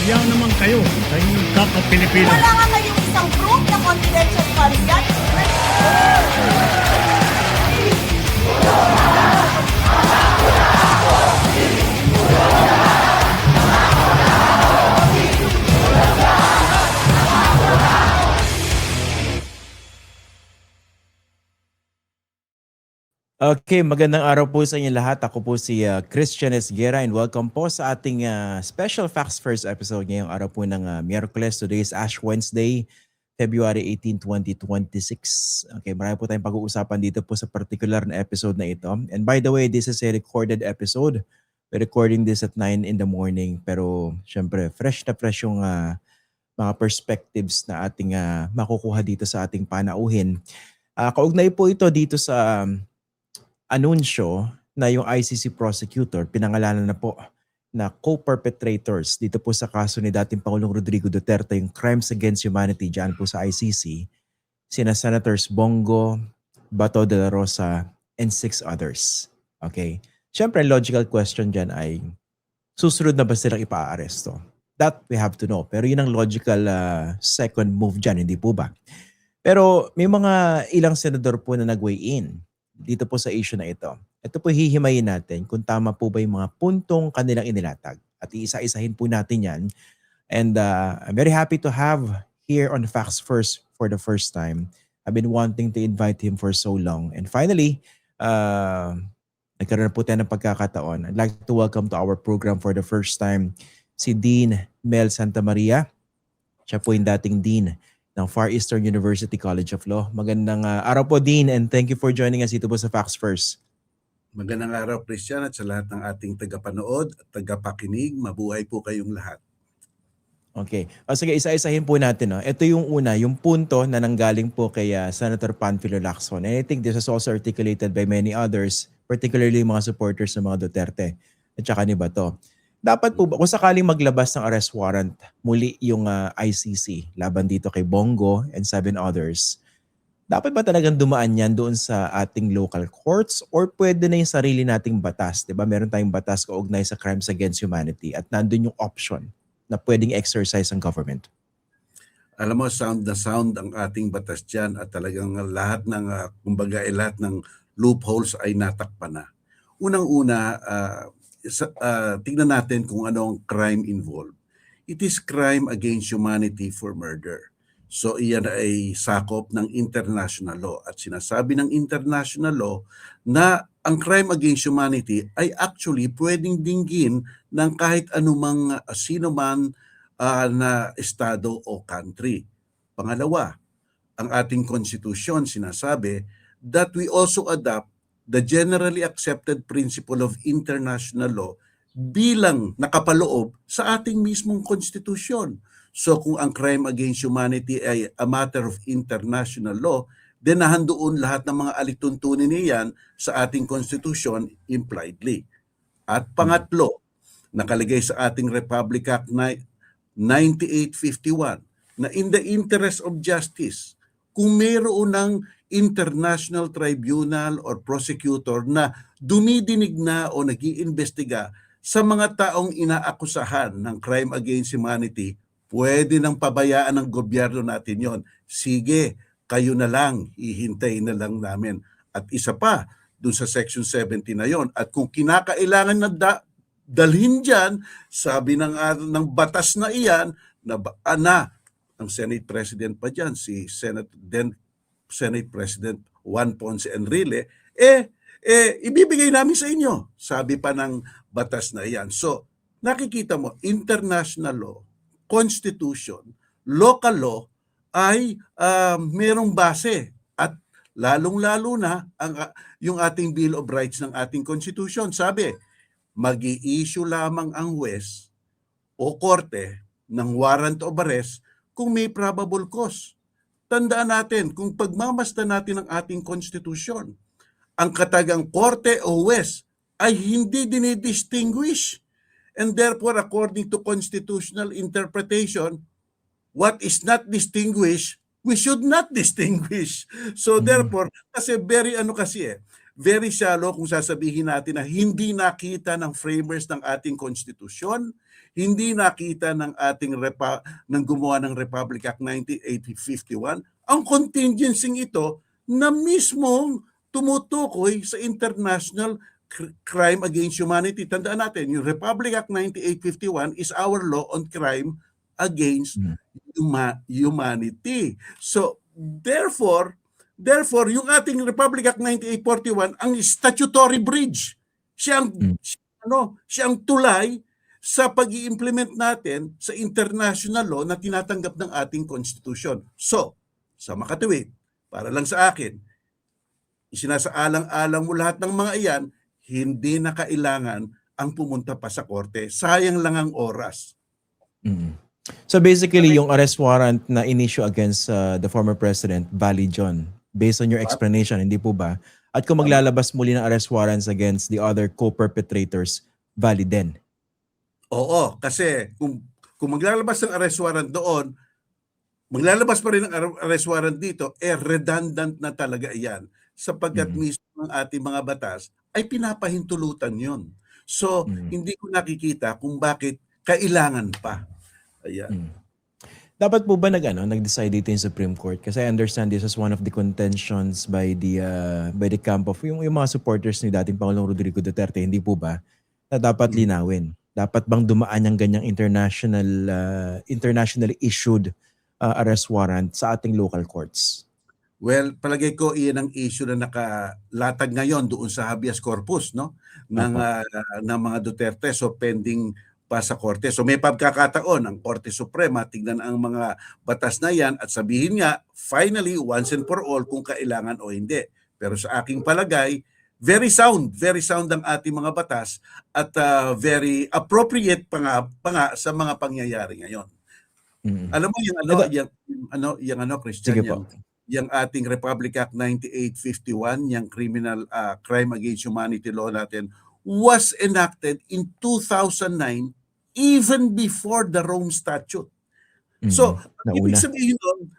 Mahiya naman kayo sa inyong kapwa-Pilipino. Wala nga kayong isang proof na confidential funds yan. Okay, magandang araw po sa inyo lahat. Ako po si Christian Esguera and welcome po sa ating special Facts First episode ngayong araw po ng Miyerkules. Today is Ash Wednesday, February 18, 2026. Okay, marami po tayong pag-uusapan dito po sa particular na episode na ito. And by the way, this is a recorded episode. We're recording this at 9 in the morning. Pero syempre, fresh na fresh yung mga perspectives na ating makukuha dito sa ating panauhin. Kaugnay po ito dito sa anunsyo na yung ICC prosecutor pinangalanan na po na co-perpetrators dito po sa kaso ni dating Pangulong Rodrigo Duterte, yung crimes against humanity dyan po sa ICC, sina Senators Bongo, Bato de la Rosa, and 6 others. Okay? Siyempre, logical question dyan ay, susunod na ba silang ipa-aresto? That we have to know. Pero yun ang logical second move dyan, hindi po ba? Pero may mga ilang senador po na nag-weigh in dito po sa issue na ito. Ito po hihimayin natin kung tama po ba yung mga puntong kanilang inilatag. At iisa-isahin po natin yan. And I'm very happy to have here on Facts First for the first time. I've been wanting to invite him for so long. And finally, nagkaroon po tayo ng pagkakataon. I'd like to welcome to our program for the first time si Dean Mel Santamaria. Siya po yung dating Dean ng Far Eastern University College of Law. Magandang araw po, Dean, and thank you for joining us dito po sa Facts First. Magandang araw, Christian, at sa lahat ng ating tagapanood at tagapakinig. Mabuhay po kayong lahat. Okay. Sige, isa-isahin po natin. No? Ito yung una, yung punto na nanggaling po kay Senator Panfilo Lacson. And I think this is also articulated by many others, particularly mga supporters ng mga Duterte at saka ni Bato. Dapat po ba, kung sakaling maglabas ng arrest warrant, muli yung ICC laban dito kay Bongo and 7 others, dapat ba talagang dumaan yan doon sa ating local courts or pwede na yung sarili nating batas? Diba? Meron tayong batas kaugnay sa crimes against humanity at nandun yung option na pwedeng exercise ang government. Alam mo, sound na sound ang ating batas dyan at talagang lahat ng, kumbaga, lahat ng loopholes ay natakpan na. Unang-una, tignan natin kung ano ang crime involved. It is crime against humanity for murder. So iyan ay sakop ng international law. At sinasabi ng international law na ang crime against humanity ay actually pwedeng dinggin ng kahit anumang sino man na estado o country. Pangalawa, ang ating konstitusyon sinasabi that we also adopt the generally accepted principle of international law bilang nakapaloob sa ating mismong konstitusyon. So kung ang crime against humanity ay a matter of international law, then nahandoon lahat ng mga alituntunin niyan sa ating konstitusyon impliedly. At pangatlo, nakalagay sa ating Republic Act 9851 na in the interest of justice, kung mayroon ng international tribunal or prosecutor na dumidinig na o nag-iimbestiga sa mga taong inaakusahan ng crime against humanity, pwede nang pabayaan ng gobyerno natin yon. Sige, kayo na lang, hihintayin na lang namin. At isa pa, dun sa Section 70 na yon. At kung kinakailangan na dalhin dyan, sabi ng batas na iyan, na ang Senate President pa dyan, si Senate President Juan Ponce Enrile, ibibigay namin sa inyo. Sabi pa ng batas na iyan. So, nakikita mo, international law, constitution, local law, ay merong base. At lalong-lalo na yung ating Bill of Rights ng ating Constitution. Sabi, mag-i-issue lamang ang huwes o korte ng warrant of arrest kung may probable cause. Tandaan natin, kung pagmamasta natin ang ating konstitusyon, ang katagang korte o huwes ay hindi dinidistinguish. And therefore, according to constitutional interpretation, what is not distinguished, we should not distinguish. So therefore, kasi very shallow kung sasabihin natin na hindi nakita ng framers ng ating konstitusyon, hindi nakita ng ating ng gumawa ng Republic Act 1951 ang contingency ito na mismong tumutukoy sa international crime against humanity. Tandaan natin, yung Republic Act 9851 is our law on crime against humanity. So, therefore, yung ating Republic Act 9841 ang statutory bridge. Siya ang tulay sa pag-i-implement natin sa international law na tinatanggap ng ating constitution. So, sa makatuwid, para lang sa akin, isinasaalang-alang mo lahat ng mga iyan, hindi na kailangan ang pumunta pa sa korte. Sayang lang ang oras. So basically, yung arrest warrant na in-issue against the former president, valid yun. Based on your explanation, hindi po ba? At kung maglalabas muli ng arrest warrants against the other co-perpetrators, valid din. Oo, kasi kung maglalabas ng arrest warrant doon, maglalabas pa rin ng arrest warrant dito, redundant na talaga iyan. Sapagkat mismo ng ating mga batas ay pinapahintulutan yon. So, hindi ko nakikita kung bakit kailangan pa. Ayan. Dapat po ba nag-decide dito yung Supreme Court? Kasi I understand this was one of the contentions by the camp of yung mga supporters ni dating Pangulong Rodrigo Duterte, hindi po ba? Na dapat linawin. Dapat bang dumaan yung ganyang internationally issued arrest warrant sa ating local courts? Well, palagay ko iyan ang issue na nakalatag ngayon doon sa habeas corpus, no, ng mga Duterte, so pending pa sa korte. So may pagkakataon ang Korte Suprema tignan ang mga batas na yan at sabihin nga finally once and for all kung kailangan o hindi. Pero sa aking palagay, very sound ang ating mga batas at very appropriate pa nga sa mga pangyayari ngayon. Alam mo yung Christian, Sige po. yung ating Republic Act 9851, yung criminal crime against humanity law natin was enacted in 2009 even before the Rome Statute. So, ibig sabihin doon,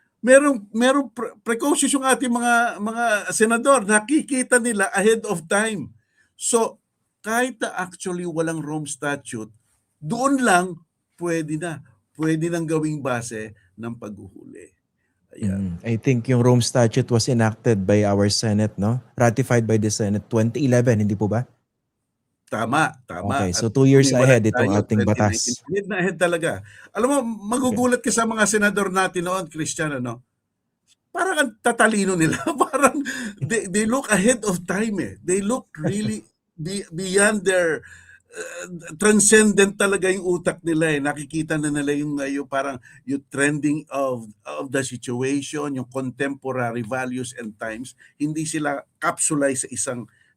merong precautions yung ating mga senador, nakikita nila ahead of time. So, kahit na actually walang Rome Statute, doon lang pwede nang gawing base ng paghuhuli. Ayan. I think yung Rome Statute was enacted by our Senate, no? Ratified by the Senate 2011, hindi po ba? Tama. Okay, so 2 years ahead itong ating batas. Ahead talaga. Alam mo, magugulat ka sa mga senador natin noon, Christian, parang ang tatalino nila. Parang they look ahead of time eh. They look really beyond their transcendent talaga yung utak nila eh. Nakikita na nila yung parang yung trending of the situation, yung contemporary values and times. Hindi sila capsulize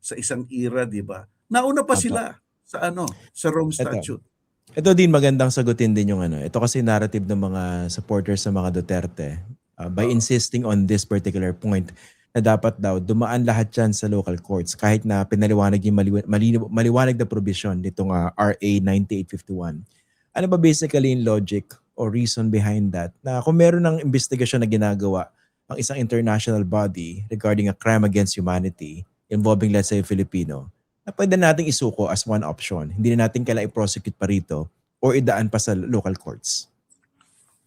sa isang era, di ba? Nauna pa sila sa Rome Statute. Ito din magandang sagutin din yung ito kasi narrative ng mga supporters sa mga Duterte by insisting on this particular point na dapat daw dumaan lahat yan sa local courts kahit na pinaliwanag yung maliwanag na provision nitong RA 9851. Ano ba basically yung logic or reason behind that? Na kung meron ng investigasyon na ginagawa ang isang international body regarding a crime against humanity involving let's say Filipino, na pwede nating isuko as one option. Hindi na natin kailangan i-prosecute pa rito or idaan pa sa local courts.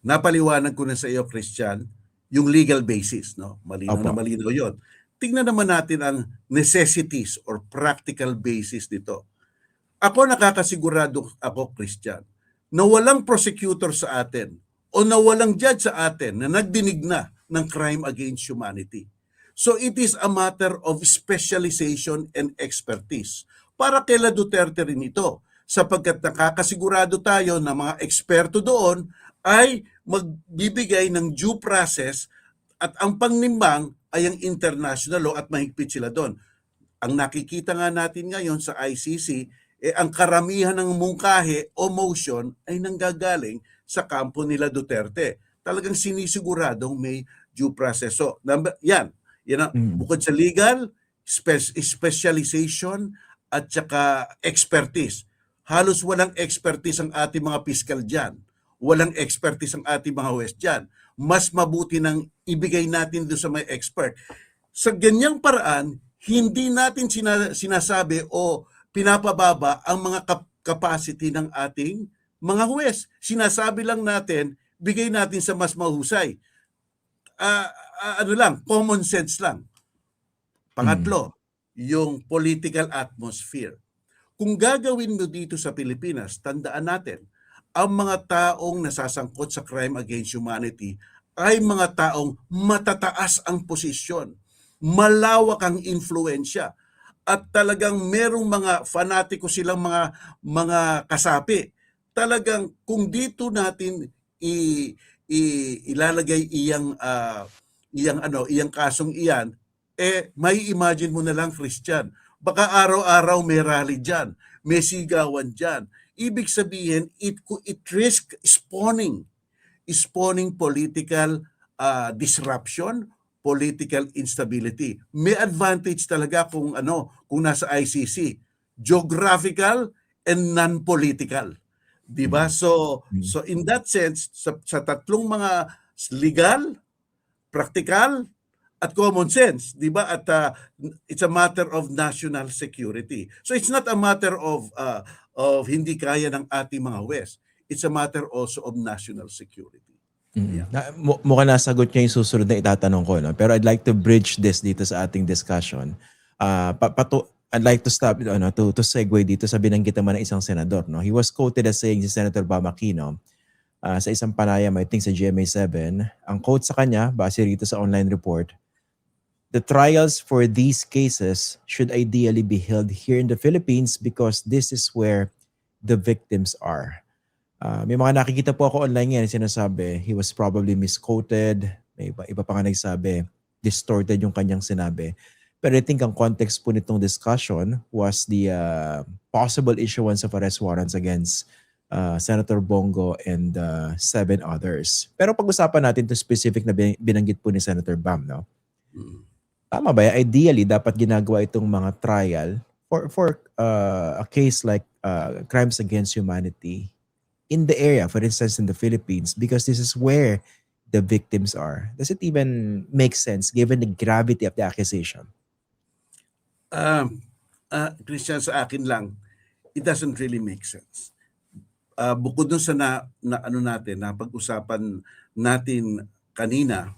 Napaliwanag ko na sa iyo, Christian, yung legal basis, no? Malinaw na malinaw yun. Tingnan naman natin ang necessities or practical basis nito. Ako nakakasigurado Christian, na walang prosecutor sa atin o na walang judge sa atin na nagdinig na ng crime against humanity. So it is a matter of specialization and expertise. Para kila Duterte rin ito, sapagkat nakakasigurado tayo na mga eksperto doon ay magbibigay ng due process at ang pangnimbang ay ang international law at mahigpit sila doon. Ang nakikita nga natin ngayon sa ICC, ang karamihan ng mungkahe o motion ay nanggagaling sa kampo nila Duterte. Talagang sinisiguradong may due process. So, yan bukod sa legal, specialization at saka expertise. Halos walang expertise ang ating mga piskal dyan. Walang expertise ang ating mga huwes dyan. Mas mabuti nang ibigay natin doon sa may expert. Sa ganyang paraan, hindi natin sinasabi o pinapababa ang mga capacity ng ating mga huwes, sinasabi lang natin, bigay natin sa mas mahusay. Ano lang, common sense lang. Pangatlo, yung political atmosphere. Kung gagawin mo dito sa Pilipinas, tandaan natin, ang mga taong nasasangkot sa crime against humanity ay mga taong matataas ang posisyon, malawak ang influensya, at talagang merong mga fanatiko silang mga kasapi. Talagang kung dito natin ilalagay iyang kasong iyan, may imagine mo na lang, Christian, baka araw-araw may rally dyan, may sigawan dyan. Ibig sabihin, it risk spawning political disruption, political instability. May advantage talaga kung nasa ICC, geographical and non-political. 'Di ba? So in that sense, sa tatlong mga legal, practical, at common sense, 'di ba? At it's a matter of national security. So it's not a matter of hindi kaya ng ating mga West. It's a matter also of national security. Yeah. Mukhang nasagot niya yung susunod na itatanong ko, no? Pero I'd like to bridge this dito sa ating discussion. I'd like to stop to segue dito sa binanggit naman ng isang senador, no? He was quoted as saying, si Senator Bam Aquino, sa isang panayam, I think sa GMA7, ang quote sa kanya, base rito sa online report, "The trials for these cases should ideally be held here in the Philippines because this is where the victims are." May mga nakikita po ako online ngayon, sinasabi, he was probably misquoted. May iba pa nga nagsabi, distorted yung kanyang sinabi. Pero I think ang context po nitong discussion was the possible issuance of arrest warrants against Senator Bongo and 7 others. Pero pag-usapan natin ito specific na binanggit po ni Senator Bam, no? Tama ba? Ideally, dapat ginagawa itong mga trial for a case like crimes against humanity in the area, for instance, in the Philippines, because this is where the victims are. Does it even make sense given the gravity of the accusation? Christian, sa akin lang, it doesn't really make sense. Bukod dun sa napag-usapan natin kanina,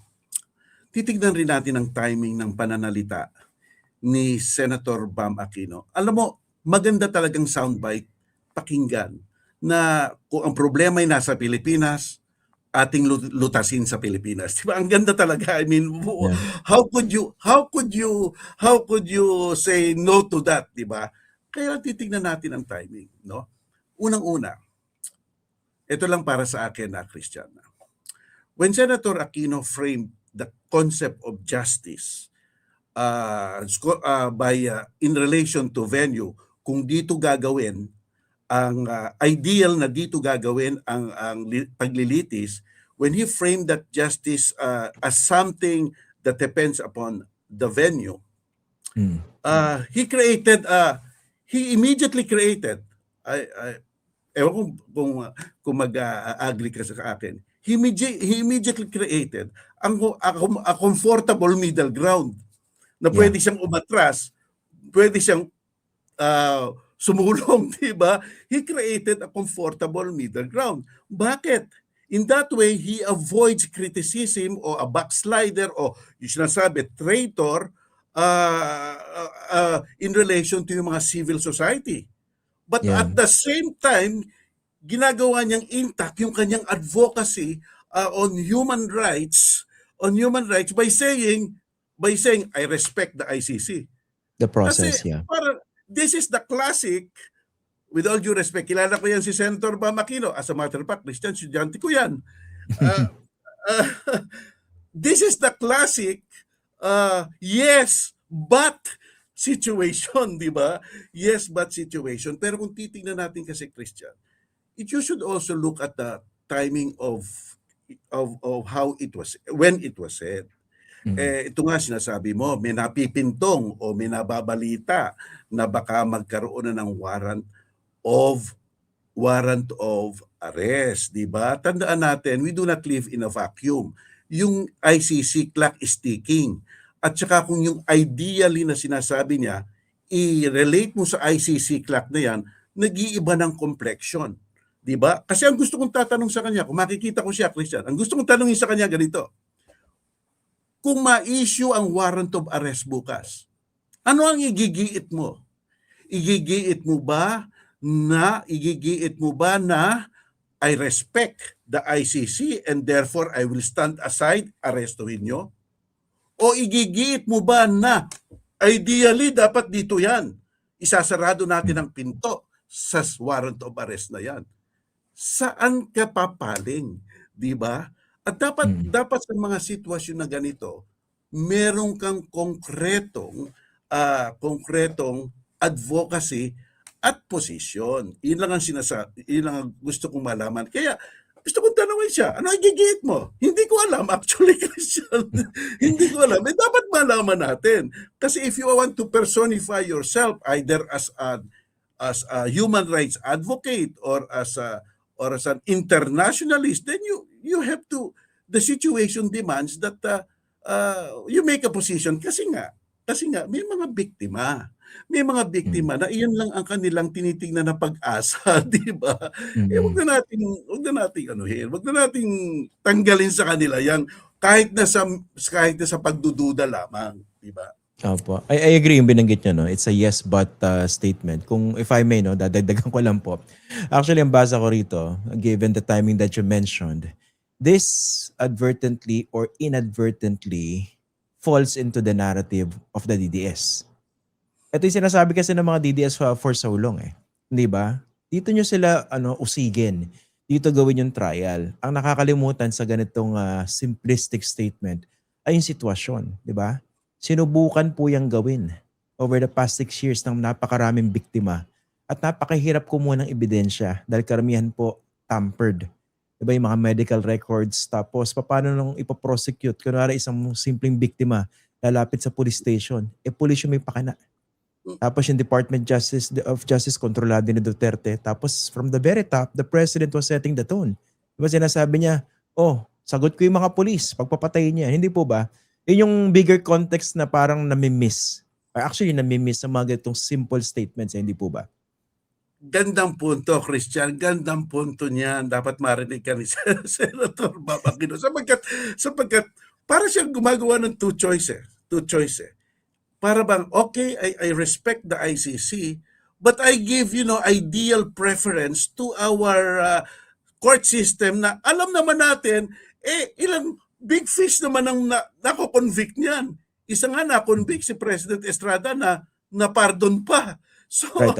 titignan rin natin ang timing ng pananalita ni Senator Bam Aquino. Alam mo, maganda talagang soundbite pakinggan na kung ang problema ay nasa Pilipinas, ating lutasin sa Pilipinas. Diba? Ang ganda talaga. I mean, yeah. how could you say no to that, diba? Kaya titingnan natin ang timing, no? Unang-una, ito lang para sa akin na Christian. When Senator Aquino framed the concept of justice in relation to venue, kung dito gagawin ang ideal na dito gagawin ang paglilitis, when he framed that justice as something that depends upon the venue, he immediately created, ewan kung mag-agree ka sa akin, he immediately created a comfortable middle ground na pwede siyang umatras, pwede siyang sumulong, diba? He created a comfortable middle ground. Bakit? In that way, he avoids criticism o a backslider o yung sinasabi, traitor in relation to yung mga civil society. But at the same time, ginagawa niyang intact yung kanyang advocacy on human rights by saying I respect the ICC. The process, kasi, this is the classic, with all due respect, kilala ko yan si Senator Bam Aquino. As a matter of fact, Christian, estudyante ko yan. This is the classic yes, but situation, di ba? Yes, but situation. Pero kung titingnan natin kasi, Christian, you should also look at the timing of how it was, when it was said. Ito nga sinasabi mo, may napipintong o may nababalita na baka magkaroon na ng warrant of arrest, di ba? Tandaan natin, we do not live in a vacuum. Yung ICC clock is ticking. At saka kung yung ideally na sinasabi niya, i-relate mo sa ICC clock na yan, nag-iiba ng complexion. Di ba? Kasi ang gusto kong tatanong sa kanya, kung makikita ko siya, Christian, ang gusto kong tanongin sa kanya ganito, kung ma-issue ang warrant of arrest bukas, ano ang igigiit mo? Igigiit mo ba na I respect the ICC and therefore I will stand aside, arestuhin nyo? O igigiit mo ba na ideally dapat dito yan, isasarado natin ang pinto sa warrant of arrest na yan? Saan ka papaling, di ba? At dapat sa mga sitwasyon na ganito, meron kang konkretong advocacy at posisyon. Yun lang ang yun lang ang gusto kong malaman. Kaya gusto kong tanongin siya, ano igigit mo? Hindi ko alam actually, Christian. Hindi ko alam. Dapat malaman natin. Kasi if you want to personify yourself either as a human rights advocate or as an internationalist, then you have to, the situation demands that you make a position kasi nga may mga biktima. May mga biktima na iyon lang ang kanilang tinitingnan na pag-asa, di ba? Wag na nating tanggalin sa kanila yan kahit na sa pagdududa lamang, di ba? Opo. I agree yung binanggit niyo, no? It's a yes but statement. Kung if I may, no, dadagdagan ko lang po. Actually, ang basa ko rito, given the timing that you mentioned, this advertently or inadvertently falls into the narrative of the DDS. Ito yung sinasabi kasi ng mga DDS for so long, eh. Hindi ba? Dito nyo sila usigin. Dito gawin yung trial. Ang nakakalimutan sa ganitong simplistic statement ay yung sitwasyon, di ba? Sinubukan po yung gawin over the past 6 years ng napakaraming biktima at napakahirap kumuha ng ebidensya dahil karamihan po tampered. Diba yung mga medical records, tapos paano nung ipoprosecute? Kunwari isang simpleng biktima lalapit sa police station, police yung may pakana. Tapos yung Department of Justice kontrolado ni Duterte. Tapos from the very top, the president was setting the tone. Diba sinasabi niya, sagot ko yung mga police, pagpapatayin niya. Hindi po ba? Yun yung bigger context na parang namimiss. Actually, namimiss sa mga ganitong simple statements. Hindi po ba? Gandang punto, Christian. Gandang punto niyan. Dapat marinig ka ni Senator Babakino. Sapagkat para siyang gumagawa ng two choices. Para bang, okay, I respect the ICC, but I give, ideal preference to our court system na alam naman natin, ilang big fish naman ang nako-convict niyan. Isa nga na-convict si President Estrada na pardon pa. So, right,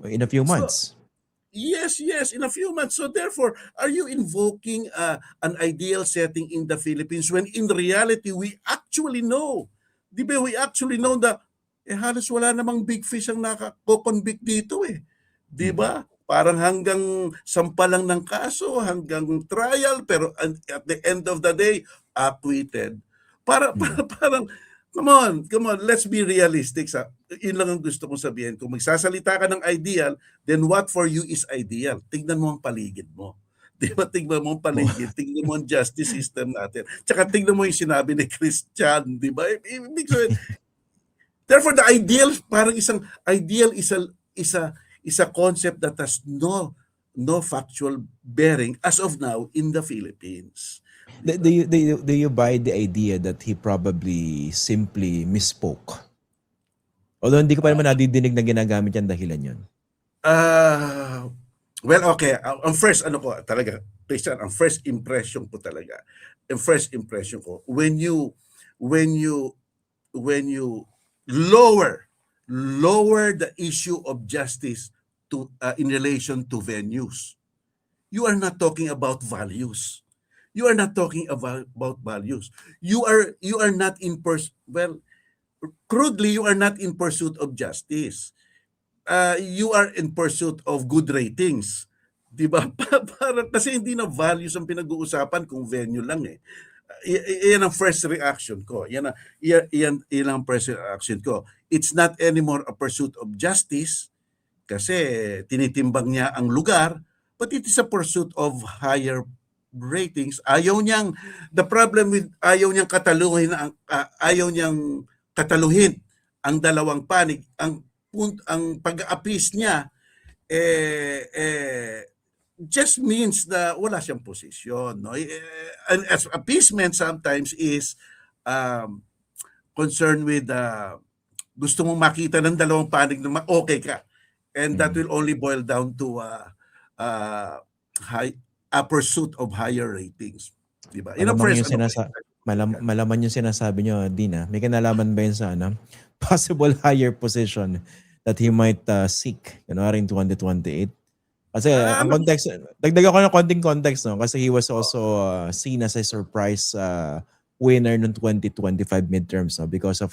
in a few months. Yes, in a few months. So therefore, are you invoking an ideal setting in the Philippines when in reality, we actually know, di ba, we actually know that halos wala namang big fish ang nako-convict dito eh. Di ba? Parang hanggang sampalang ng kaso, hanggang trial, pero at the end of the day, acquitted. Parang, come on, let's be realistic. Yun lang ang gusto kong sabihin. Kung magsasalita ka ng ideal, then what for you is ideal? Tignan mo ang paligid mo. Di ba? Tignan mo ang paligid. Tignan mo ang justice system natin. Tsaka tignan mo yung sinabi ni Christian. Di ba? Therefore, the ideal, parang isang ideal is a concept that has no factual bearing as of now in the Philippines. Do you buy the idea that he probably simply misspoke? Although hindi ko pa naman nadidinig na ginagamit yan dahilan yun. Well, okay. Ang first, talaga, Christian, ang first impression ko talaga, when you lower the issue of justice to in relation to venues, you are not talking about values. You are not talking about values. You are not in crudely, you are not in pursuit of justice. You are in pursuit of good ratings. Diba? Parang kasi hindi na values ang pinag-uusapan kung venue lang eh. Yan ang first reaction ko. Yan ang first reaction ko. It's not anymore a pursuit of justice kasi tinitimbang niya ang lugar, but it is a pursuit of higher ratings. Ayaw niyang kataluhin ang dalawang panig. Ang pag-aapis niya just means na wala siyang posisyon. No? And as appeasement sometimes is concerned with gusto mong makita ng dalawang panig na okay ka. And that will only boil down to a pursuit of higher ratings. Diba? Malaman yung sinasabi nyo, Dina. May kinalaman ba yun sa possible higher position that he might seek in 2028? Kasi ang context, dagdagan ko ng konting context, no? Kasi he was also seen as a surprise winner ng 2025 midterms, no? Because of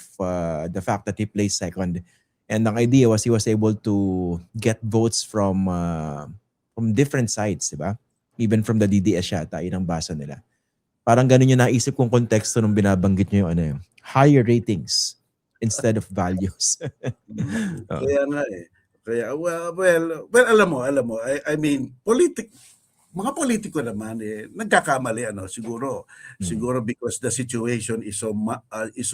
the fact that he placed second. And ang idea was he was able to get votes from different sides, di ba? Even from the DDS yata, yun ang basa nila. Parang ganun yung naisip kong konteksto nung binabanggit nyo yung higher ratings instead of values. Kaya nga eh. Kaya, well, alam mo, I mean, mga politiko naman nagkakamali siguro because the situation is so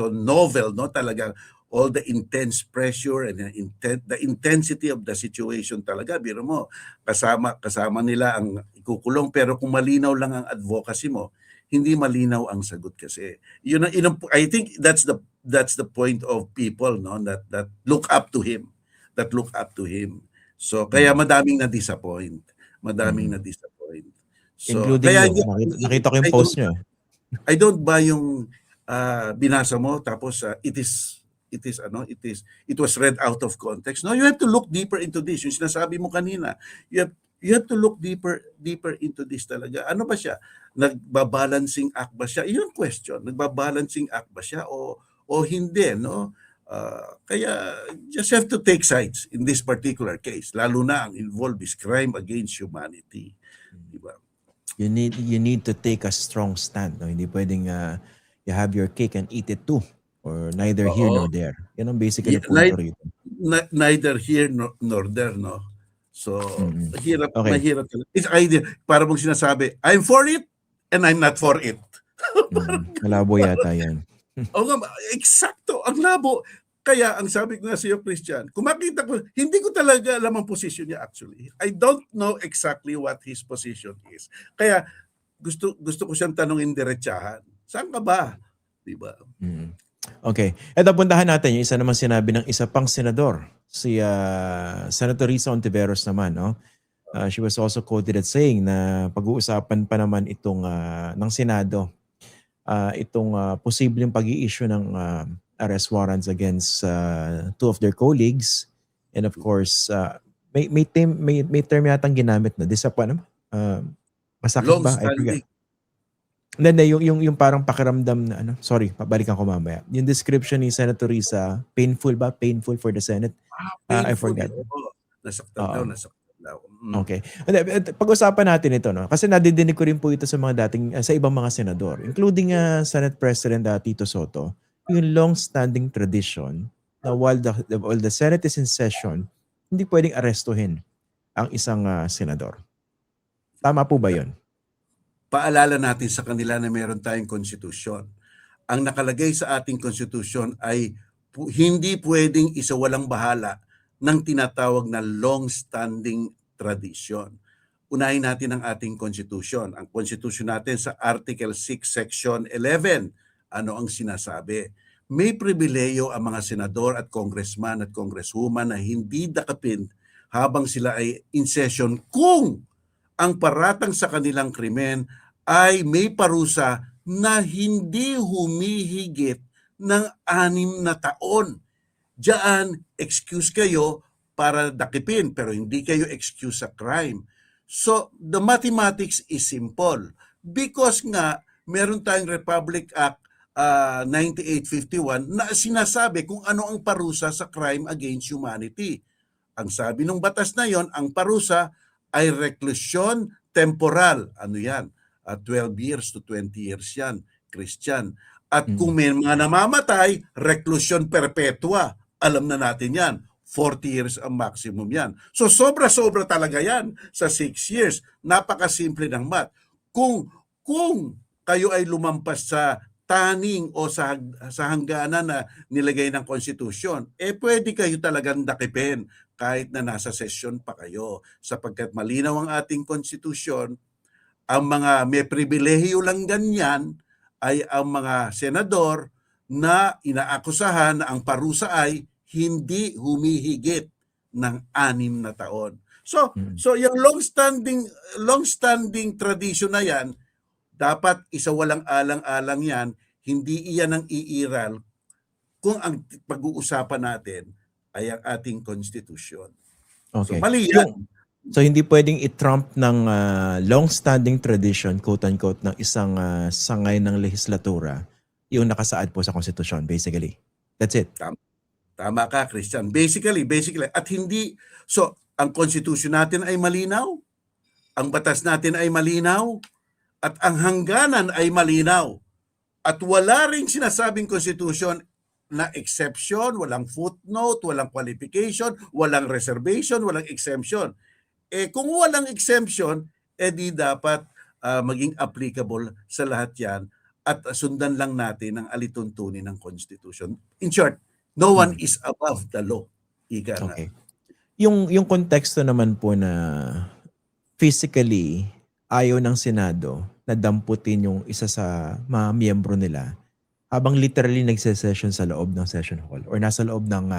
novel, no, talagang all the intense pressure and the intensity of the situation talaga, biro mo kasama nila ang ikukulong, pero kung malinaw lang ang advocacy mo, hindi malinaw ang sagot kasi. I think that's the point of people, no, that look up to him. So kaya madaming na-disappoint. So including kaya nakita ko yung post niyo. I don't buy yung binasa mo tapos it was read out of context. No, you have to look deeper into this. Yung sinasabi mo kanina, you have to look deeper into this talaga. Ano ba siya? Nagbabalancing act ba siya? Yun ang question. Nagbabalancing act ba siya o hindi, no? Kaya just have to take sides in this particular case. Lalo na ang involved is crime against humanity. Diba? You need to take a strong stand. No? Hindi pwedeng you have your cake and eat it too. Or neither here nor there. Yan ang basically punto rito. Neither here nor there, no? So, mahirap. It's idea. Para mong sinasabi, I'm for it and I'm not for it. Malabo yata yan. O nga, eksakto. Ang labo. Kaya ang sabi ko nga sa iyo, Christian, kung makita ko, hindi ko talaga alam ang position niya actually. I don't know exactly what his position is. Kaya gusto ko siyang tanongin diretsahan. Saan ka ba? Diba? Okay. At puntahan natin yung isa naman sinabi ng isa pang senador, si Senator Risa Ontiveros naman, no? She was also quoted as saying na pag-uusapan pa naman itong ng Senado itong posibleng pag-i-issue ng arrest warrants against two of their colleagues, and of course may term yatang ginamit na disappointment, masakit ba? I forget. Then yung parang pakiramdam na sorry, pabalikan ko mamaya. Yung description ni Senator Risa, painful ba? Painful for the Senate? I forgot. Nasaktan daw. Okay. Pag-usapan natin ito, no? Kasi nadidinig ko rin po ito sa mga sa ibang mga senador, including Senate President Tito Soto, yung long-standing tradition na while the Senate is in session, hindi pwedeng arestuhin ang isang senador. Tama po ba yun? Paalala natin sa kanila na meron tayong konstitusyon. Ang nakalagay sa ating konstitusyon ay hindi pwedeng isawalang bahala ng tinatawag na long-standing tradition. Unahin natin ang ating konstitusyon. Ang konstitusyon natin sa Article 6, Section 11, ano ang sinasabi? May pribileyo ang mga senador at congressman at congresswoman na hindi dakapin habang sila ay in session kung ang paratang sa kanilang krimen ay may parusa na hindi humihigit ng 6 na taon. Diyan, excuse kayo para dakipin pero hindi kayo excuse sa crime. So, the mathematics is simple. Because nga, meron tayong Republic Act 9851 na sinasabi kung ano ang parusa sa crime against humanity. Ang sabi ng batas na yon, ang parusa ay reclusion temporal. Ano yan? 12 years to 20 years yan, Christian. At kung may mga namamatay, reclusion perpetua. Alam na natin yan. 40 years ang maximum yan. So sobra-sobra talaga yan sa 6 years. Napakasimple ng math. Kung kayo ay lumampas sa taning o sa hangganan na nilagay ng konstitusyon, pwede kayo talagang dakipin. kahit na nasa session pa kayo. Sapagkat malinaw ang ating konstitusyon, ang mga may pribilehiyo lang ganyan ay ang mga senador na inaakusahan na ang parusa ay hindi humihigit ng 6 na taon. So yung long-standing tradition na yan, dapat isawalang alang-alang yan, hindi iyan ang iiral kung ang pag-uusapan natin ay ang ating konstitusyon. So Okay. mali yan. So hindi pwedeng i-trump ng long-standing tradition, quote-unquote, ng isang sangay ng lehislatura yung nakasaad po sa konstitusyon, basically. That's it. Tama ka, Christian. Basically. At hindi, so ang konstitusyon natin ay malinaw, ang batas natin ay malinaw, at ang hangganan ay malinaw. At wala ring sinasabing konstitusyon na exception, walang footnote, walang qualification, walang reservation, walang exemption. Kung walang exemption, di dapat maging applicable sa lahat yan at sundan lang natin ang alituntunin ng Constitution. In short, no one is above the law. Ika nga. Okay. Yung konteksto naman po na physically ayaw ng Senado na damputin yung isa sa mga miyembro nila habang literally nagse-session sa loob ng session hall or nasa loob ng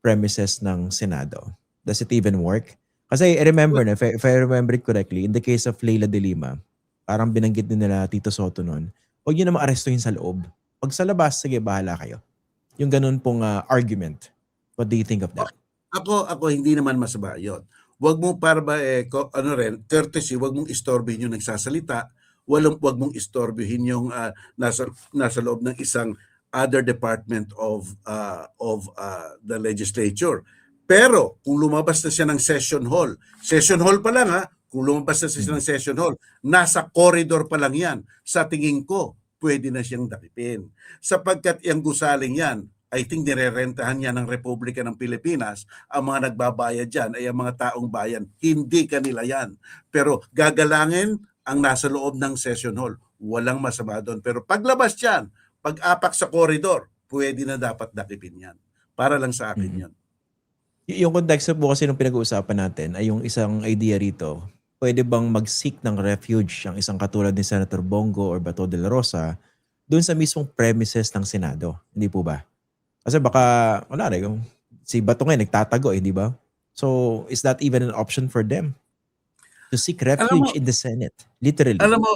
premises ng Senado. Does it even work? Kasi I remember na, if I remember it correctly, in the case of Leila de Lima, parang binanggit din nila Tito Soto noon, huwag nyo na maarestuhin sa loob. Pag sa labas, sige, bahala kayo. Yung ganun pong argument. What do you think of that? Ako hindi naman masama 'yon. Wag mo para ba courtesy, wag mong istorbohin yung nagsasalita, wag mong istorbohin yung nasa loob ng isang other department of the legislature. Pero kung lumabas na siya ng session hall pa lang kung lumabas na siya ng session hall, nasa corridor pa lang 'yan. Sa tingin ko, pwede na siyang dakipin. Sapagkat yung gusaling 'yan, I think nirerentahan niya ng Republika ng Pilipinas. Ang mga nagbabayad dyan ay ang mga taong bayan. Hindi kanila yan. Pero gagalangin ang nasa loob ng session hall. Walang masama doon. Pero paglabas dyan, pag-apak sa koridor, pwede na dapat dakipin yan. Para lang sa akin yan. Yung konteksto po kasi nung pinag-uusapan natin ay yung isang idea rito, pwede bang mag-seek ng refuge ang isang katulad ni Senator Bongo or Bato de la Rosa doon sa mismong premises ng Senado? Hindi po ba? Kasi baka, wala rin, si Bato ngayon nagtatago di ba? So, is that even an option for them? To seek refuge in the Senate? Literally. Alam mo,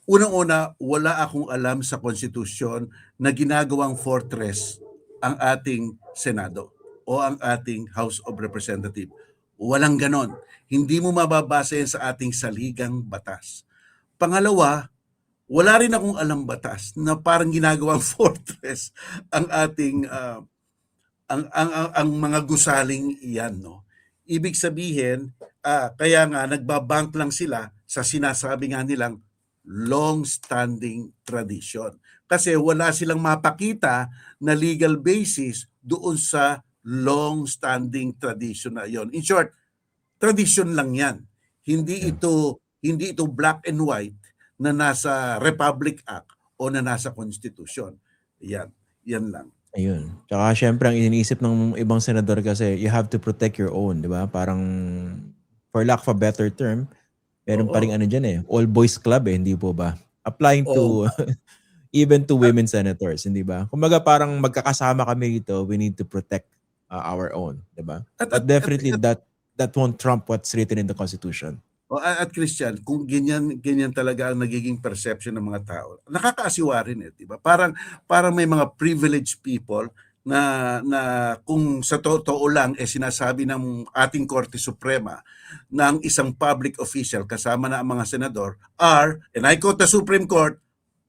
unang-una, wala akong alam sa konstitusyon na ginagawang fortress ang ating Senado o ang ating House of Representatives. Walang ganon. Hindi mo mababasa yan sa ating saligang batas. Pangalawa, wala rin akong alam batas na parang ginagawang fortress ang ating ang mga gusaling iyan, no. Ibig sabihin, kaya nga nagbabank lang sila sa sinasabi nga nilang long-standing tradition. Kasi wala silang mapakita na legal basis doon sa long-standing tradition na yon. In short, tradition lang 'yan. Hindi ito black and white na nasa Republic Act o na nasa Constitution. Yan lang. Ayun. Tsaka syempre ang iniisip ng ibang senador kasi you have to protect your own, di ba? Parang for lack of a better term, meron pa rin dyan all boys club hindi po ba? Applying to even to women senators, hindi ba? Kumbaga parang magkakasama kami dito, we need to protect our own, di ba? But definitely that won't trump what's written in the Constitution. At Christian, kung ganyan talaga ang nagiging perception ng mga tao, nakakaasiwa rin di ba? Parang may mga privileged people na kung sa totoo lang sinasabi ng ating Korte Suprema ng isang public official kasama na ang mga senador are, and I quote the Supreme Court,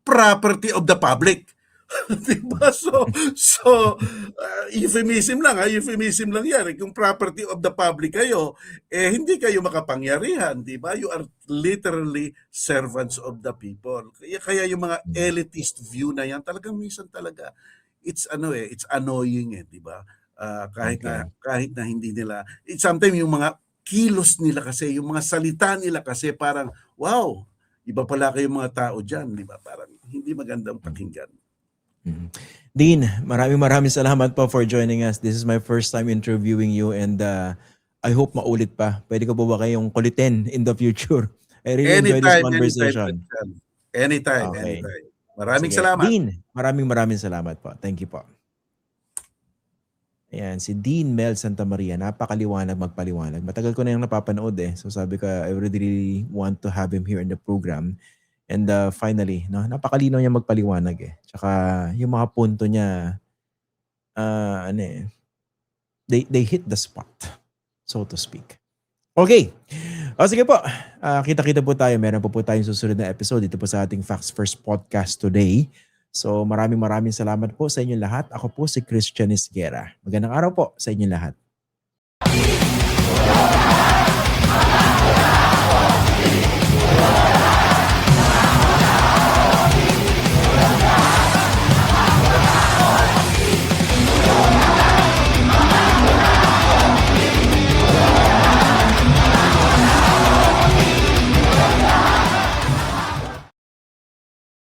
property of the public. Diba? So euphemism lang yan. Kung property of the public kayo, hindi kayo makapangyarihan, di ba? You are literally servants of the people. Kaya yung mga elitist view na yan, talagang minsan talaga it's annoying di ba? Kahit na hindi nila, sometimes yung mga kilos nila kasi, yung mga salita nila kasi parang wow, iba pala kayong mga tao diyan, di ba? Parang hindi magandang pakinggan. Mhm. Dean, maraming salamat po for joining us. This is my first time interviewing you and I hope maulit pa. Pwede ko po ba kayong kulitin in the future? I really enjoyed this conversation. Anytime. Okay. Maraming Sige. salamat. Dean, maraming salamat po. Thank you po. Ayan, si Dean Mel Santa Maria. Napakaliwanag magpaliwanag. Matagal ko na yung napapanood eh. So sabi ko, I really want to have him here in the program. And finally, no, napakalinaw niya magpaliwanag eh. Tsaka yung mga punto niya, they hit the spot, so to speak. Okay. O sige po, kita-kita po tayo. Meron po tayong susunod na episode dito po sa ating Facts First podcast today. So maraming salamat po sa inyong lahat. Ako po si Christian Esguera. Magandang araw po sa inyong lahat.